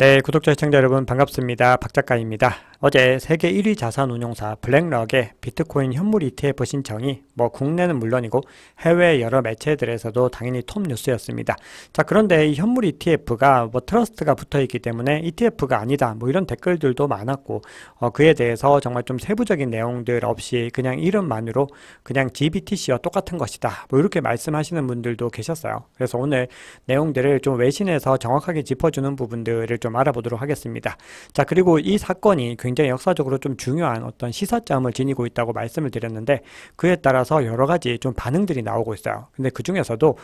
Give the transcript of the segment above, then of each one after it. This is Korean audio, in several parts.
네, 구독자 시청자 여러분 반갑습니다. 박 작가입니다. 어제 세계 1위 자산 운용사 블랙럭의 비트코인 현물 ETF 신청이 국내는 물론이고 해외 여러 매체들에서도 당연히 톱 뉴스였습니다. 자, 그런데 이 현물 ETF가 트러스트가 붙어 있기 때문에 ETF가 아니다 이런 댓글들도 많았고 그에 대해서 정말 좀 세부적인 내용들 없이 그냥 이름만으로 그냥 GBTC와 똑같은 것이다 이렇게 말씀하시는 분들도 계셨어요. 그래서 오늘 내용들을 좀 외신에서 정확하게 짚어주는 부분들을 좀 알아보도록 하겠습니다. 자, 그리고 이 사건이 굉장히 역사적으로 좀 중요한 어떤 시사점을 지니고 있다고 말씀을 드렸는데 그에 따라서 여러 가지 좀 반응들이 나오고 있어요. 근데 그 중에서도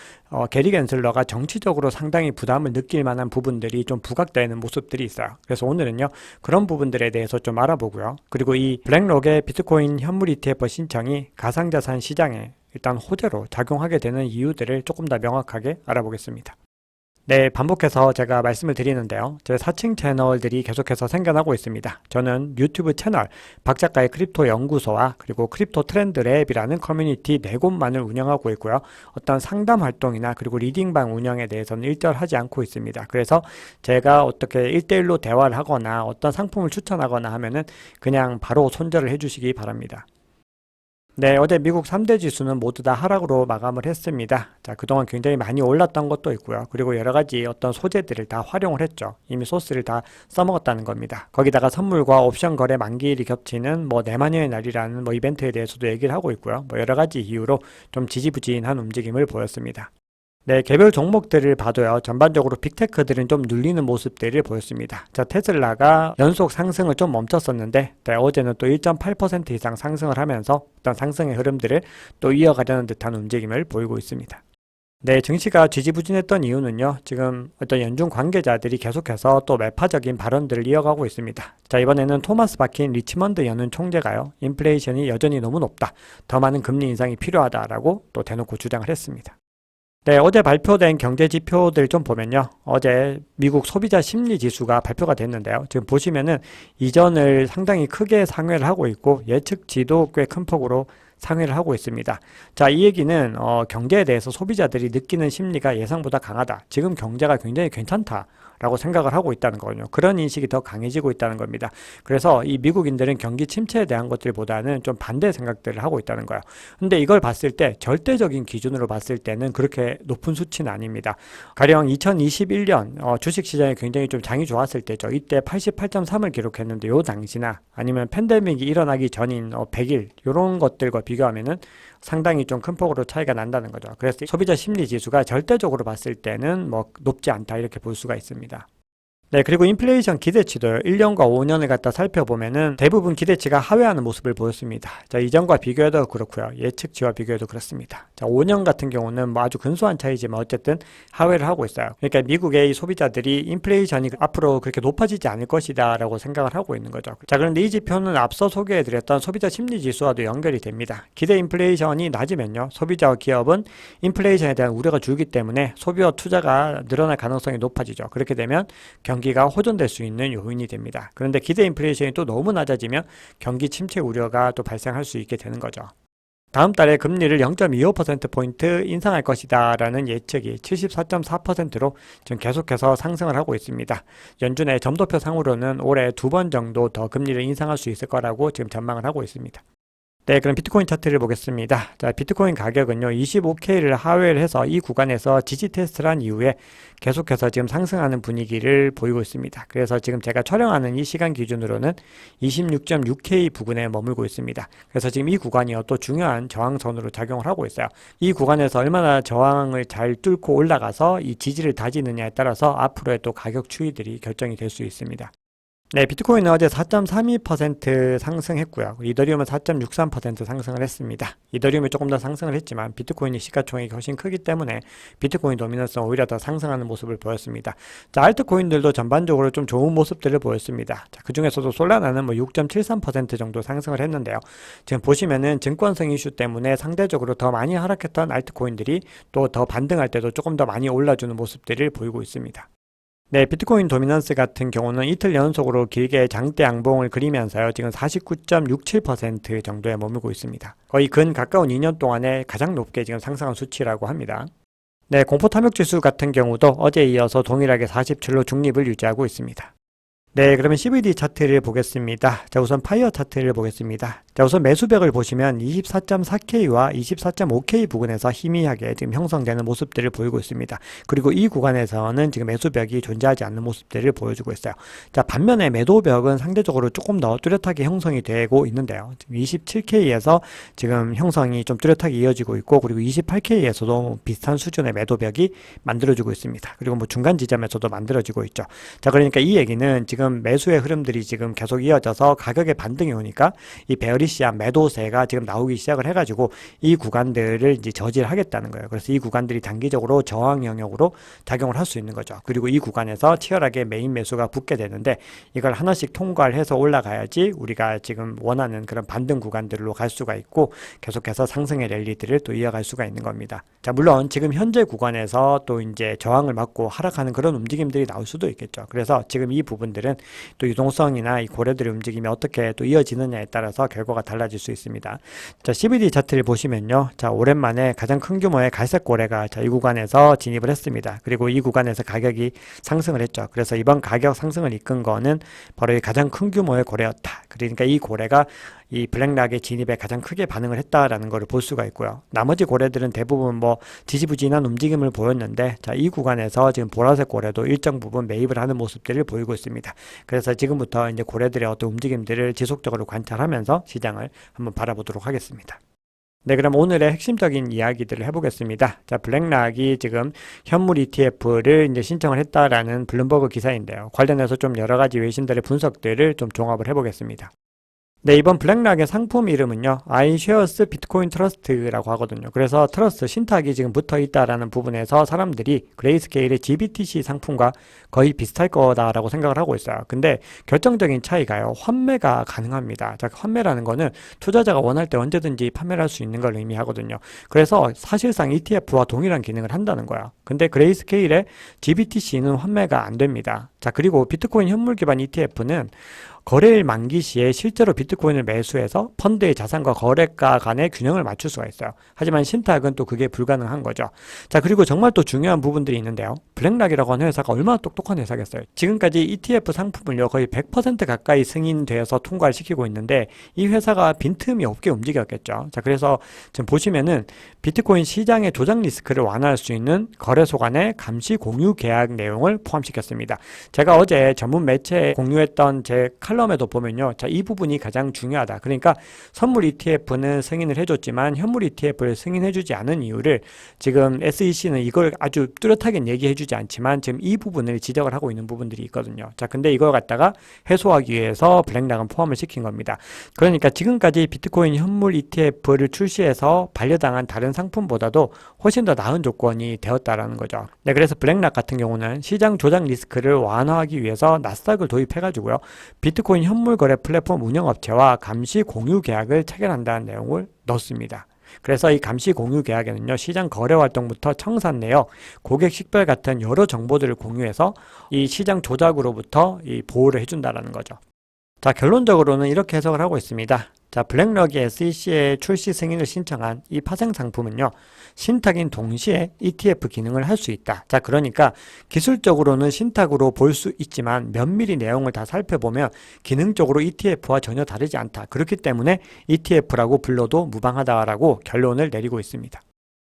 게리 겐슬러가 정치적으로 상당히 부담을 느낄 만한 부분들이 좀 부각되는 모습들이 있어요. 그래서 오늘은요 그런 부분들에 대해서 좀 알아보고요. 그리고 이 블랙록의 비트코인 현물 ETF 신청이 가상자산 시장에 일단 호재로 작용하게 되는 이유들을 조금 더 명확하게 알아보겠습니다. 네, 반복해서 제가 말씀을 드리는데요. 제 사칭 채널들이 계속해서 생겨나고 있습니다. 저는 유튜브 채널 박작가의 크립토 연구소와 그리고 크립토 트렌드 랩이라는 커뮤니티 4곳만을 운영하고 있고요. 어떤 상담 활동이나 그리고 리딩방 운영에 대해서는 일절하지 않고 있습니다. 그래서 제가 어떻게 1대1로 대화를 하거나 어떤 상품을 추천하거나 하면은 그냥 바로 손절을 해주시기 바랍니다. 네, 어제 미국 3대 지수는 모두 다 하락으로 마감을 했습니다. 자, 그동안 굉장히 많이 올랐던 것도 있고요. 그리고 여러 가지 어떤 소재들을 다 활용을 했죠. 이미 소스를 다 써먹었다는 겁니다. 거기다가 선물과 옵션 거래 만기일이 겹치는 내마녀의 날이라는 이벤트에 대해서도 얘기를 하고 있고요. 여러 가지 이유로 좀 지지부진한 움직임을 보였습니다. 네, 개별 종목들을 봐도요, 전반적으로 빅테크들은 좀 눌리는 모습들을 보였습니다. 자, 테슬라가 연속 상승을 좀 멈췄었는데, 네, 어제는 또 1.8% 이상 상승을 하면서 어떤 상승의 흐름들을 또 이어가려는 듯한 움직임을 보이고 있습니다. 네, 증시가 지지부진했던 이유는요, 지금 어떤 연중 관계자들이 계속해서 또 매파적인 발언들을 이어가고 있습니다. 자, 이번에는 토마스 바킨 리치먼드 연은 총재가요, 인플레이션이 여전히 너무 높다, 더 많은 금리 인상이 필요하다라고 또 대놓고 주장을 했습니다. 네, 어제 발표된 경제 지표들 좀 보면요. 어제 미국 소비자 심리 지수가 발표가 됐는데요. 지금 보시면은 이전을 상당히 크게 상회를 하고 있고 예측치도 꽤 큰 폭으로 상회를 하고 있습니다. 자, 이 얘기는 경제에 대해서 소비자들이 느끼는 심리가 예상보다 강하다. 지금 경제가 굉장히 괜찮다라고 생각을 하고 있다는 거군요. 그런 인식이 더 강해지고 있다는 겁니다. 그래서 이 미국인들은 경기 침체에 대한 것들보다는 좀 반대 생각들을 하고 있다는 거예요. 근데 이걸 봤을 때 절대적인 기준으로 봤을 때는 그렇게 높은 수치는 아닙니다. 가령 2021년 주식시장이 굉장히 좀 장이 좋았을 때죠. 이때 88.3을 기록했는데 요 당시나 아니면 팬데믹이 일어나기 전인 100일 이런 것들과 비교하면은 상당히 좀 큰 폭으로 차이가 난다는 거죠. 그래서 소비자 심리 지수가 절대적으로 봤을 때는 높지 않다 이렇게 볼 수가 있습니다. 네, 그리고 인플레이션 기대치도요. 1년과 5년을 갖다 살펴보면은 대부분 기대치가 하회하는 모습을 보였습니다. 자, 이전과 비교해도 그렇고요. 예측치와 비교해도 그렇습니다. 자, 5년 같은 경우는 아주 근소한 차이지만 어쨌든 하회를 하고 있어요. 그러니까 미국의 이 소비자들이 인플레이션이 앞으로 그렇게 높아지지 않을 것이다 라고 생각을 하고 있는 거죠. 자, 그런데 이 지표는 앞서 소개해드렸던 소비자 심리 지수와도 연결이 됩니다. 기대 인플레이션이 낮으면요. 소비자와 기업은 인플레이션에 대한 우려가 줄기 때문에 소비와 투자가 늘어날 가능성이 높아지죠. 그렇게 되면 경기가 호전될 수 있는 요인이 됩니다. 그런데 기대 인플레이션이 또 너무 낮아지면 경기 침체 우려가 또 발생할 수 있게 되는 거죠. 다음 달에 금리를 0.25%포인트 인상할 것이다 라는 예측이 74.4%로 지금 계속해서 상승을 하고 있습니다. 연준의 점도표 상으로는 올해 2번 정도 더 금리를 인상할 수 있을 거라고 지금 전망을 하고 있습니다. 네, 그럼 비트코인 차트를 보겠습니다. 자, 비트코인 가격은요, 25K를 하회를 해서 이 구간에서 지지 테스트를 한 이후에 계속해서 지금 상승하는 분위기를 보이고 있습니다. 그래서 지금 제가 촬영하는 이 시간 기준으로는 26.6K 부근에 머물고 있습니다. 그래서 지금 이 구간이요, 또 중요한 저항선으로 작용을 하고 있어요. 이 구간에서 얼마나 저항을 잘 뚫고 올라가서 이 지지를 다지느냐에 따라서 앞으로의 또 가격 추이들이 결정이 될 수 있습니다. 네, 비트코인은 어제 4.32% 상승했고요. 이더리움은 4.63% 상승을 했습니다. 이더리움이 조금 더 상승을 했지만 비트코인이 시가총액이 훨씬 크기 때문에 비트코인 도미넌스는 오히려 더 상승하는 모습을 보였습니다. 자, 알트코인들도 전반적으로 좀 좋은 모습들을 보였습니다. 자, 그 중에서도 솔라나는 6.73% 정도 상승을 했는데요. 지금 보시면은 증권성 이슈 때문에 상대적으로 더 많이 하락했던 알트코인들이 또 더 반등할 때도 조금 더 많이 올라주는 모습들을 보이고 있습니다. 네, 비트코인 도미넌스 같은 경우는 이틀 연속으로 길게 장대 양봉을 그리면서요. 지금 49.67% 정도에 머물고 있습니다. 거의 근 가까운 2년 동안에 가장 높게 지금 상승한 수치라고 합니다. 네, 공포탐욕지수 같은 경우도 어제에 이어서 동일하게 47로 중립을 유지하고 있습니다. 네, 그러면 CVD 차트를 보겠습니다. 자, 우선 파이어 차트를 보겠습니다. 자, 우선 매수벽을 보시면 24.4K와 24.5K 부근에서 희미하게 지금 형성되는 모습들을 보이고 있습니다. 그리고 이 구간에서는 지금 매수벽이 존재하지 않는 모습들을 보여주고 있어요. 자, 반면에 매도벽은 상대적으로 조금 더 뚜렷하게 형성이 되고 있는데요. 지금 27K에서 지금 형성이 좀 뚜렷하게 이어지고 있고, 그리고 28K에서도 비슷한 수준의 매도벽이 만들어지고 있습니다. 그리고 뭐 중간 지점에서도 만들어지고 있죠. 자, 그러니까 이 얘기는 지금 매수의 흐름들이 지금 계속 이어져서 가격의 반등이 오니까 이 베어리시한 매도세가 지금 나오기 시작을 해가지고 이 구간들을 이제 저지하겠다는 거예요. 그래서 이 구간들이 단기적으로 저항 영역으로 작용을 할 수 있는 거죠. 그리고 이 구간에서 치열하게 메인 매수가 붙게 되는데 이걸 하나씩 통과를 해서 올라가야지 우리가 지금 원하는 그런 반등 구간들로 갈 수가 있고 계속해서 상승의 랠리들을 또 이어갈 수가 있는 겁니다. 자, 물론 지금 현재 구간에서 또 이제 저항을 맞고 하락하는 그런 움직임들이 나올 수도 있겠죠. 그래서 지금 이 부분들은 또 유동성이나 이 고래들의 움직임이 어떻게 또 이어지느냐에 따라서 결과가 달라질 수 있습니다. 자, CVD 차트를 보시면요. 자, 오랜만에 가장 큰 규모의 갈색 고래가 이 구간에서 진입을 했습니다. 그리고 이 구간에서 가격이 상승을 했죠. 그래서 이번 가격 상승을 이끈 거는 바로 이 가장 큰 규모의 고래였다. 그러니까 이 고래가 이 블랙락의 진입에 가장 크게 반응을 했다라는 것을 볼 수가 있고요. 나머지 고래들은 대부분 뭐 지지부진한 움직임을 보였는데, 자, 이 구간에서 지금 보라색 고래도 일정 부분 매입을 하는 모습들을 보이고 있습니다. 그래서 지금부터 이제 고래들의 어떤 움직임들을 지속적으로 관찰하면서 시장을 한번 바라보도록 하겠습니다. 네, 그럼 오늘의 핵심적인 이야기들을 해보겠습니다. 자, 블랙락이 지금 현물 ETF를 이제 신청을 했다라는 블룸버그 기사인데요. 관련해서 좀 여러 가지 외신들의 분석들을 좀 종합을 해보겠습니다. 네, 이번 블랙락의 상품 이름은요, iShares 비트코인 트러스트라고 하거든요. 그래서 트러스트 신탁이 지금 붙어 있다라는 부분에서 사람들이 그레이스케일의 GBTC 상품과 거의 비슷할 거다라고 생각을 하고 있어요. 근데 결정적인 차이가요, 환매가 가능합니다. 자, 환매라는 거는 투자자가 원할 때 언제든지 판매를 할 수 있는 걸 의미하거든요. 그래서 사실상 ETF와 동일한 기능을 한다는 거야. 근데 그레이스케일의 GBTC는 환매가 안 됩니다. 자, 그리고 비트코인 현물 기반 ETF는 거래일 만기 시에 실제로 비트코인을 매수해서 펀드의 자산과 거래가 간의 균형을 맞출 수가 있어요. 하지만 신탁은 또 그게 불가능한 거죠. 자, 그리고 정말 또 중요한 부분들이 있는데요. 블랙락이라고 하는 회사가 얼마나 똑똑한 회사겠어요. 지금까지 ETF 상품을요, 거의 100% 가까이 승인돼서 통과를 시키고 있는데 이 회사가 빈틈이 없게 움직였겠죠. 자, 그래서 지금 보시면은 비트코인 시장의 조작 리스크를 완화할 수 있는 거래소 간의 감시 공유 계약 내용을 포함시켰습니다. 제가 어제 전문 매체에 공유했던 제 칼럼에도 보면요. 자, 이 부분이 가장 중요하다. 그러니까 선물 ETF는 승인을 해줬지만 현물 ETF를 승인해주지 않은 이유를 지금 SEC는 이걸 아주 뚜렷하게 얘기해주지 않지만 지금 이 부분을 지적을 하고 있는 부분들이 있거든요. 자, 근데 이걸 갖다가 해소하기 위해서 블랙락은 포함을 시킨 겁니다. 그러니까 지금까지 비트코인 현물 ETF를 출시해서 반려당한 다른 상품보다도 훨씬 더 나은 조건이 되었다라는 거죠. 네, 그래서 블랙락 같은 경우는 시장 조작 리스크를 완화하기 위해서 나스닥을 도입해가지고요. 비트코인 현물 거래 플랫폼 운영업체와 감시 공유 계약을 체결한다는 내용을 넣습니다. 그래서 이 감시 공유 계약에는요, 시장 거래 활동부터 청산 내역, 고객 식별 같은 여러 정보들을 공유해서 이 시장 조작으로부터 이 보호를 해준다라는 거죠. 자, 결론적으로는 이렇게 해석을 하고 있습니다. 자, 블랙락이 SEC에 출시 승인을 신청한 이 파생 상품은요, 신탁인 동시에 ETF 기능을 할 수 있다. 자, 그러니까 기술적으로는 신탁으로 볼 수 있지만 면밀히 내용을 다 살펴보면 기능적으로 ETF와 전혀 다르지 않다. 그렇기 때문에 ETF라고 불러도 무방하다라고 결론을 내리고 있습니다.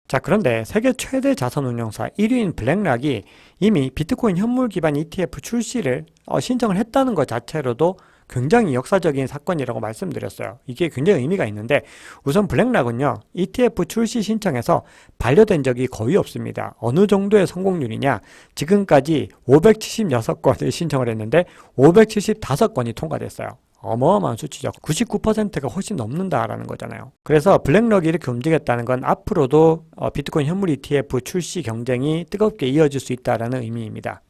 자, 그런데 세계 최대 자산 운용사 1위인 블랙락이 이미 비트코인 현물 기반 ETF 출시를 신청을 했다는 것 자체로도 굉장히 역사적인 사건이라고 말씀드렸어요. 이게 굉장히 의미가 있는데, 우선 블랙락은요, ETF 출시 신청에서 반려된 적이 거의 없습니다. 어느 정도의 성공률이냐, 지금까지 576건을 신청을 했는데 575건이 통과됐어요. 어마어마한 수치죠. 99%가 훨씬 넘는다라는 거잖아요. 그래서 블랙락이 이렇게 움직였다는 건 앞으로도 비트코인 현물 ETF 출시 경쟁이 뜨겁게 이어질 수 있다라는 의미입니다.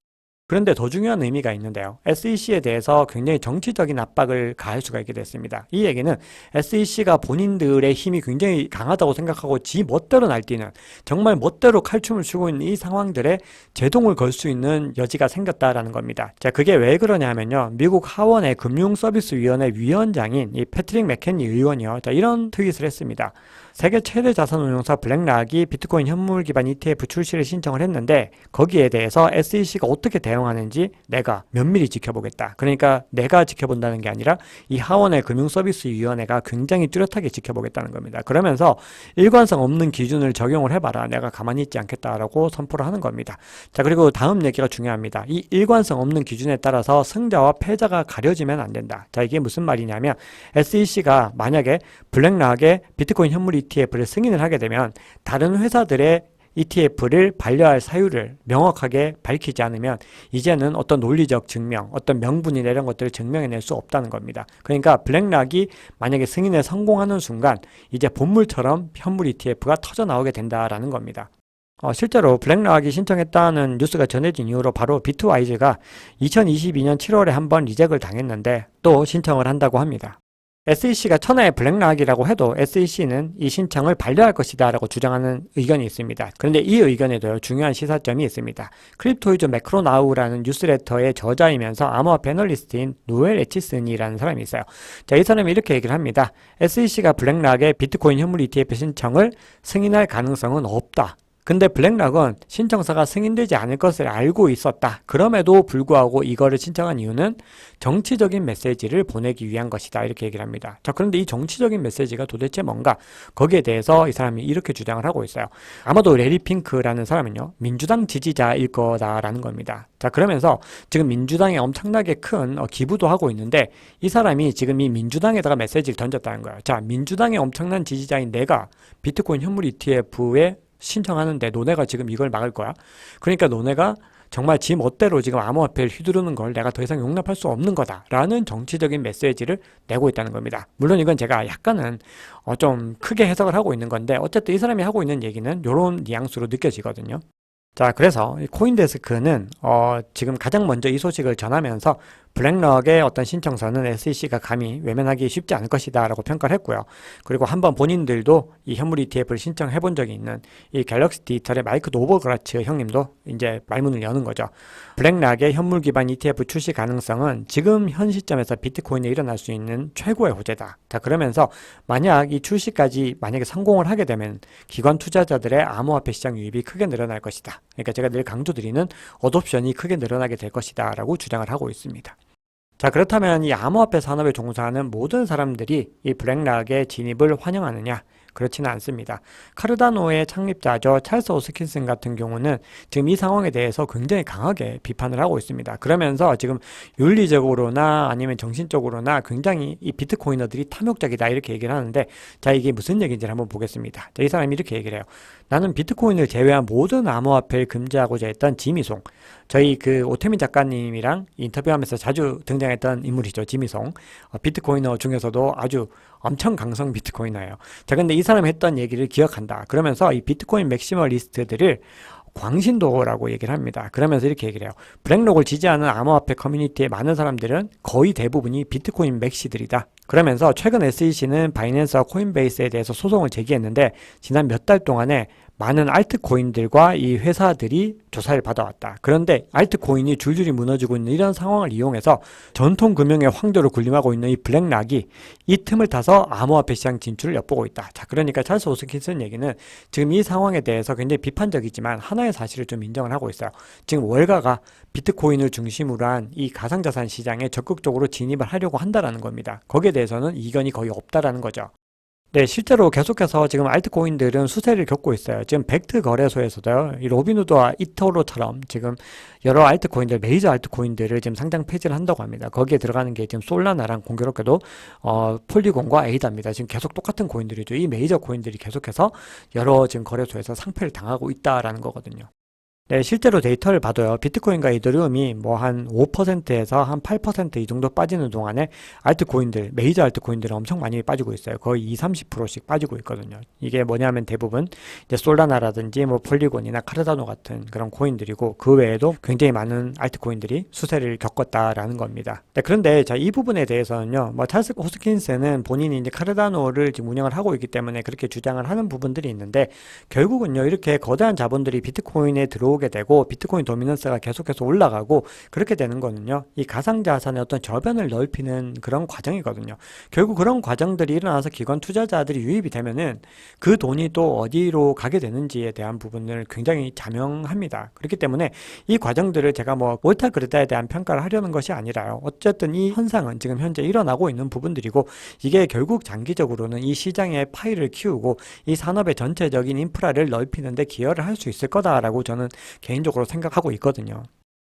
그런데 더 중요한 의미가 있는데요. SEC에 대해서 굉장히 정치적인 압박을 가할 수가 있게 됐습니다. 이 얘기는 SEC가 본인들의 힘이 굉장히 강하다고 생각하고 지 멋대로 날뛰는, 정말 멋대로 칼춤을 추고 있는 이 상황들에 제동을 걸 수 있는 여지가 생겼다라는 겁니다. 자, 그게 왜 그러냐 하면요. 미국 하원의 금융서비스위원회 위원장인 이 패트릭 맥케니 의원이요. 자, 이런 트윗을 했습니다. 세계 최대 자산운용사 블랙락이 비트코인 현물 기반 ETF 출시를 신청을 했는데 거기에 대해서 SEC가 어떻게 대응하는지 내가 면밀히 지켜보겠다. 그러니까 내가 지켜본다는 게 아니라 이 하원의 금융서비스위원회가 굉장히 뚜렷하게 지켜보겠다는 겁니다. 그러면서 일관성 없는 기준을 적용을 해봐라. 내가 가만히 있지 않겠다라고 선포를 하는 겁니다. 자, 그리고 다음 얘기가 중요합니다. 이 일관성 없는 기준에 따라서 승자와 패자가 가려지면 안 된다. 자, 이게 무슨 말이냐면 SEC가 만약에 블랙락의 비트코인 현물 ETF를 승인을 하게 되면 다른 회사들의 ETF를 반려할 사유를 명확하게 밝히지 않으면 이제는 어떤 논리적 증명, 어떤 명분이나 이런 것들을 증명해낼 수 없다는 겁니다. 그러니까 블랙락이 만약에 승인에 성공하는 순간 이제 본물처럼 현물 ETF가 터져 나오게 된다라는 겁니다. 실제로 블랙락이 신청했다는 뉴스가 전해진 이후로 바로 비트와이즈가 2022년 7월에 한번 리젝을 당했는데 또 신청을 한다고 합니다. SEC가 천하의 블랙락이라고 해도 SEC는 이 신청을 반려할 것이다 라고 주장하는 의견이 있습니다. 그런데 이 의견에도 중요한 시사점이 있습니다. 크립토이즈 매크로나우라는 뉴스레터의 저자이면서 암호화폐 애널리스트인 노엘 에치슨이라는 사람이 있어요. 자, 이 사람이 이렇게 얘기를 합니다. SEC가 블랙락의 비트코인 현물 ETF 신청을 승인할 가능성은 없다. 근데 블랙락은 신청서가 승인되지 않을 것을 알고 있었다. 그럼에도 불구하고 이거를 신청한 이유는 정치적인 메시지를 보내기 위한 것이다. 이렇게 얘기를 합니다. 자, 그런데 이 정치적인 메시지가 도대체 뭔가? 거기에 대해서 이 사람이 이렇게 주장을 하고 있어요. 아마도 레리 핑크라는 사람은요, 민주당 지지자일 거다라는 겁니다. 자, 그러면서 지금 민주당에 엄청나게 큰 기부도 하고 있는데 이 사람이 지금 이 민주당에다가 메시지를 던졌다는 거예요. 자, 민주당의 엄청난 지지자인 내가 비트코인 현물 ETF에 신청하는데 너네가 지금 이걸 막을 거야? 그러니까 너네가 정말 지 멋대로 지금 암호화폐를 휘두르는 걸 내가 더 이상 용납할 수 없는 거다라는 정치적인 메시지를 내고 있다는 겁니다. 물론 이건 제가 약간은 좀 크게 해석을 하고 있는 건데 어쨌든 이 사람이 하고 있는 얘기는 이런 뉘앙스로 느껴지거든요. 자, 그래서 코인데스크는 지금 가장 먼저 이 소식을 전하면서 블랙락의 어떤 신청서는 SEC가 감히 외면하기 쉽지 않을 것이다 라고 평가를 했고요. 그리고 한번 본인들도 이 현물 ETF를 신청해 본 적이 있는 이 갤럭시 디지털의 마이크 노버그라츠 형님도 이제 말문을 여는 거죠. 블랙락의 현물 기반 ETF 출시 가능성은 지금 현 시점에서 비트코인에 일어날 수 있는 최고의 호재다. 자, 그러면서 만약 이 출시까지 만약에 성공을 하게 되면 기관 투자자들의 암호화폐 시장 유입이 크게 늘어날 것이다. 그러니까 제가 늘 강조드리는 어둉션이 크게 늘어나게 될 것이다 라고 주장을 하고 있습니다. 자, 그렇다면 이 암호화폐 산업에 종사하는 모든 사람들이 이 블랙락의 진입을 환영하느냐? 그렇지는 않습니다. 카르다노의 창립자죠. 찰스 호스킨슨 같은 경우는 지금 이 상황에 대해서 굉장히 강하게 비판을 하고 있습니다. 그러면서 지금 윤리적으로나 아니면 정신적으로나 굉장히 이 비트코이너들이 탐욕적이다 이렇게 얘기를 하는데 자, 이게 무슨 얘기인지 한번 보겠습니다. 자, 이 사람이 이렇게 얘기를 해요. 나는 비트코인을 제외한 모든 암호화폐를 금지하고자 했던 지미송, 저희 그 오태민 작가님이랑 인터뷰하면서 자주 등장했던 인물이죠. 지미송. 비트코이너 중에서도 아주 엄청 강성 비트코이너예요. 자, 근데 이 사람이 했던 얘기를 기억한다. 그러면서 이 비트코인 맥시멀리스트들을 광신도라고 얘기를 합니다. 그러면서 이렇게 얘기를 해요. 블랙록을 지지하는 암호화폐 커뮤니티의 많은 사람들은 거의 대부분이 비트코인 맥시들이다. 그러면서 최근 SEC는 바이낸스와 코인베이스에 대해서 소송을 제기했는데 지난 몇 달 동안에 많은 알트코인들과 이 회사들이 조사를 받아왔다. 그런데 알트코인이 줄줄이 무너지고 있는 이런 상황을 이용해서 전통 금융의 황도를 군림하고 있는 이 블랙락이 이 틈을 타서 암호화폐 시장 진출을 엿보고 있다. 자, 그러니까 찰스 호스킨슨 얘기는 지금 이 상황에 대해서 굉장히 비판적이지만 하나의 사실을 좀 인정을 하고 있어요. 지금 월가가 비트코인을 중심으로 한 이 가상자산 시장에 적극적으로 진입을 하려고 한다라는 겁니다. 거기에 대해서는 이견이 거의 없다라는 거죠. 네, 실제로 계속해서 지금 알트코인들은 수세를 겪고 있어요. 지금 벡트 거래소에서도요, 이 로빈후드와 이토로처럼 지금 여러 알트코인들, 메이저 알트코인들을 지금 상장 폐지를 한다고 합니다. 거기에 들어가는 게 지금 솔라나랑 공교롭게도 폴리곤과 에이다입니다. 지금 계속 똑같은 코인들이죠. 이 메이저 코인들이 계속해서 여러 지금 거래소에서 상패를 당하고 있다라는 거거든요. 네, 실제로 데이터를 봐도요, 비트코인과 이더리움이 뭐 한 5%에서 한 8%이 정도 빠지는 동안에 알트코인들, 메이저 알트코인들은 엄청 많이 빠지고 있어요. 거의 2, 30%씩 빠지고 있거든요. 이게 뭐냐면 대부분 이제 솔라나라든지 뭐 폴리곤이나 카르다노 같은 그런 코인들이고, 그 외에도 굉장히 많은 알트코인들이 수세를 겪었다라는 겁니다. 네, 그런데 자, 이 부분에 대해서는요, 뭐 찰스 호스킨스는 본인이 이제 카르다노를 지금 운영을 하고 있기 때문에 그렇게 주장을 하는 부분들이 있는데, 결국은요, 이렇게 거대한 자본들이 비트코인에 들어오게 되고 비트코인 도미넌스가 계속해서 올라가고 그렇게 되는 거는요, 이 가상자산의 어떤 저변을 넓히는 그런 과정이거든요. 결국 그런 과정들이 일어나서 기관 투자자들이 유입이 되면은 그 돈이 또 어디로 가게 되는지에 대한 부분을 굉장히 자명합니다. 그렇기 때문에 이 과정들을 제가 뭐 옳다 그르다에 대한 평가를 하려는 것이 아니라요, 어쨌든 이 현상은 지금 현재 일어나고 있는 부분들이고, 이게 결국 장기적으로는 이 시장의 파이를 키우고 이 산업의 전체적인 인프라를 넓히는 데 기여를 할 수 있을 거다라고 저는 개인적으로 생각하고 있거든요.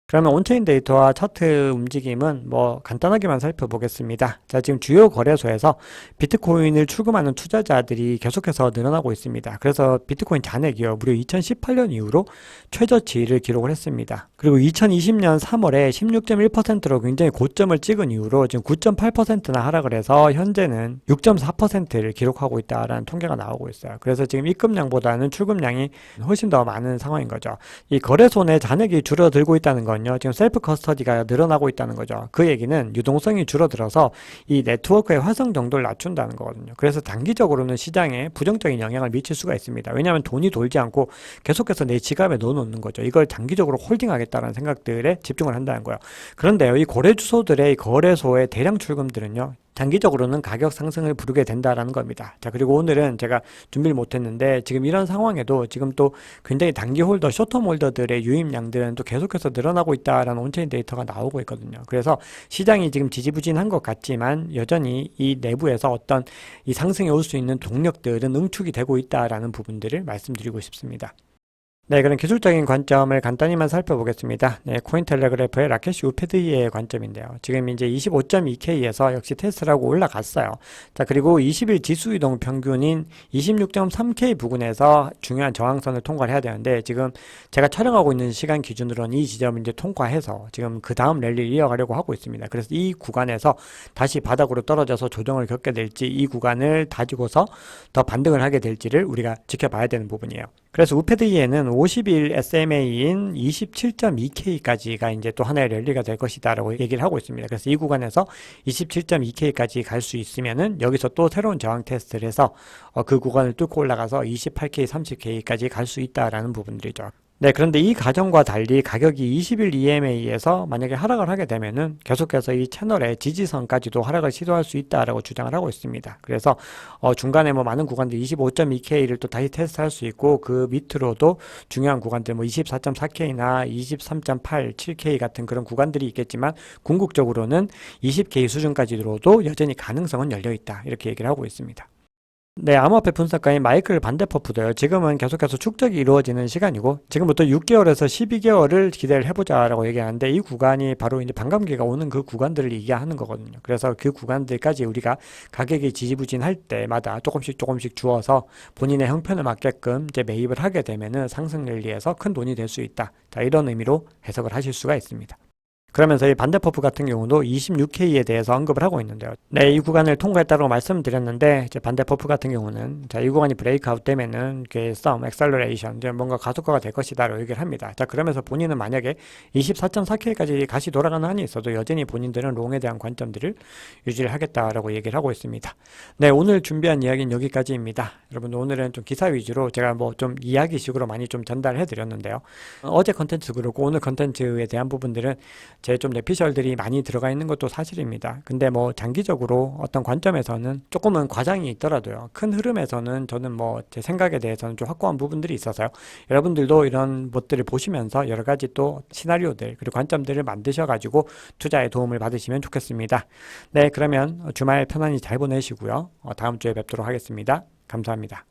그러면 온체인 데이터와 차트 움직임은 뭐 간단하게만 살펴보겠습니다. 자, 지금 주요 거래소에서 비트코인을 출금하는 투자자들이 계속해서 늘어나고 있습니다. 그래서 비트코인 잔액이요, 무려 2018년 이후로 최저치를 기록을 했습니다. 그리고 2020년 3월에 16.1%로 굉장히 고점을 찍은 이후로 지금 9.8%나 하락을 해서 현재는 6.4%를 기록하고 있다라는 통계가 나오고 있어요. 그래서 지금 입금량보다는 출금량이 훨씬 더 많은 상황인 거죠. 이 거래소 내 잔액이 줄어들고 있다는 건 지금 셀프 커스터디가 늘어나고 있다는 거죠. 그 얘기는 유동성이 줄어들어서 이 네트워크의 활성 정도를 낮춘다는 거거든요. 그래서 단기적으로는 시장에 부정적인 영향을 미칠 수가 있습니다. 왜냐하면 돈이 돌지 않고 계속해서 내 지갑에 넣어놓는 거죠. 이걸 장기적으로 홀딩하겠다는 생각들에 집중을 한다는 거예요. 그런데요, 이 거래 주소들의 거래소의 대량 출금들은요, 장기적으로는 가격 상승을 부르게 된다라는 겁니다. 자, 그리고 오늘은 제가 준비를 못했는데, 지금 이런 상황에도 지금 또 굉장히 단기 홀더, 쇼텀 홀더들의 유입량들은 또 계속해서 늘어나고 있다라는 온체인 데이터가 나오고 있거든요. 그래서 시장이 지금 지지부진한 것 같지만 여전히 이 내부에서 어떤 이 상승에 올 수 있는 동력들은 응축이 되고 있다라는 부분들을 말씀드리고 싶습니다. 네, 그럼 기술적인 관점을 간단히만 살펴보겠습니다. 네, 코인텔레그래프의 라케시 우페드이의 관점인데요. 지금 이제 25.2K에서 역시 테스트라고 올라갔어요. 자, 그리고 20일 지수 이동 평균인 26.3K 부근에서 중요한 저항선을 통과를 해야 되는데, 지금 제가 촬영하고 있는 시간 기준으로는 이 지점을 이제 통과해서 지금 그 다음 랠리를 이어가려고 하고 있습니다. 그래서 이 구간에서 다시 바닥으로 떨어져서 조정을 겪게 될지, 이 구간을 다지고서 더 반등을 하게 될지를 우리가 지켜봐야 되는 부분이에요. 그래서 우페드이에는 50일 SMA인 27.2K까지가 이제 또 하나의 랠리가 될 것이다라고 얘기를 하고 있습니다. 그래서 이 구간에서 27.2K까지 갈 수 있으면은 여기서 또 새로운 저항 테스트를 해서 그 구간을 뚫고 올라가서 28K, 30K까지 갈 수 있다라는 부분들이죠. 네, 그런데 이 가정과 달리 가격이 20일 EMA에서 만약에 하락을 하게 되면은 계속해서 이 채널의 지지선까지도 하락을 시도할 수 있다라고 주장을 하고 있습니다. 그래서 중간에 뭐 많은 구간들 25.2K를 또 다시 테스트할 수 있고, 그 밑으로도 중요한 구간들 뭐 24.4K나 23.8, 7K 같은 그런 구간들이 있겠지만, 궁극적으로는 20K 수준까지로도 여전히 가능성은 열려 있다, 이렇게 얘기를 하고 있습니다. 네, 암호화폐 분석가인 마이클 반데퍼프도요, 지금은 계속해서 축적이 이루어지는 시간이고, 지금부터 6개월에서 12개월을 기대를 해보자라고 얘기하는데, 이 구간이 바로 이제 반감기가 오는 그 구간들을 얘기하는 거거든요. 그래서 그 구간들까지 우리가 가격이 지지부진할 때마다 조금씩 주어서 본인의 형편을 맞게끔 이제 매입을 하게 되면은 상승 랠리에서 큰 돈이 될 수 있다. 자, 이런 의미로 해석을 하실 수가 있습니다. 그러면서 이 반대퍼프 같은 경우도 26K에 대해서 언급을 하고 있는데요. 네, 이 구간을 통과했다고 말씀드렸는데, 이제 반대퍼프 같은 경우는 자, 이 구간이 브레이크아웃 되면은 액셀러레이션, 이제 뭔가 가속화가 될 것이다라고 얘기를 합니다. 자, 그러면서 본인은 만약에 24.4K까지 다시 돌아가는 한이 있어도 여전히 본인들은 롱에 대한 관점들을 유지를 하겠다라고 얘기를 하고 있습니다. 네, 오늘 준비한 이야기는 여기까지입니다. 여러분, 오늘은 좀 기사 위주로 제가 뭐 좀 이야기식으로 많이 좀 전달해 드렸는데요. 어제 컨텐츠 그렇고 오늘 컨텐츠에 대한 부분들은 제 좀 내피셜들이 많이 들어가 있는 것도 사실입니다. 근데 뭐 장기적으로 어떤 관점에서는 조금은 과장이 있더라도요, 큰 흐름에서는 저는 뭐 제 생각에 대해서는 좀 확고한 부분들이 있어서요, 여러분들도 이런 것들을 보시면서 여러 가지 또 시나리오들 그리고 관점들을 만드셔가지고 투자에 도움을 받으시면 좋겠습니다. 네, 그러면 주말 편안히 잘 보내시고요, 다음 주에 뵙도록 하겠습니다. 감사합니다.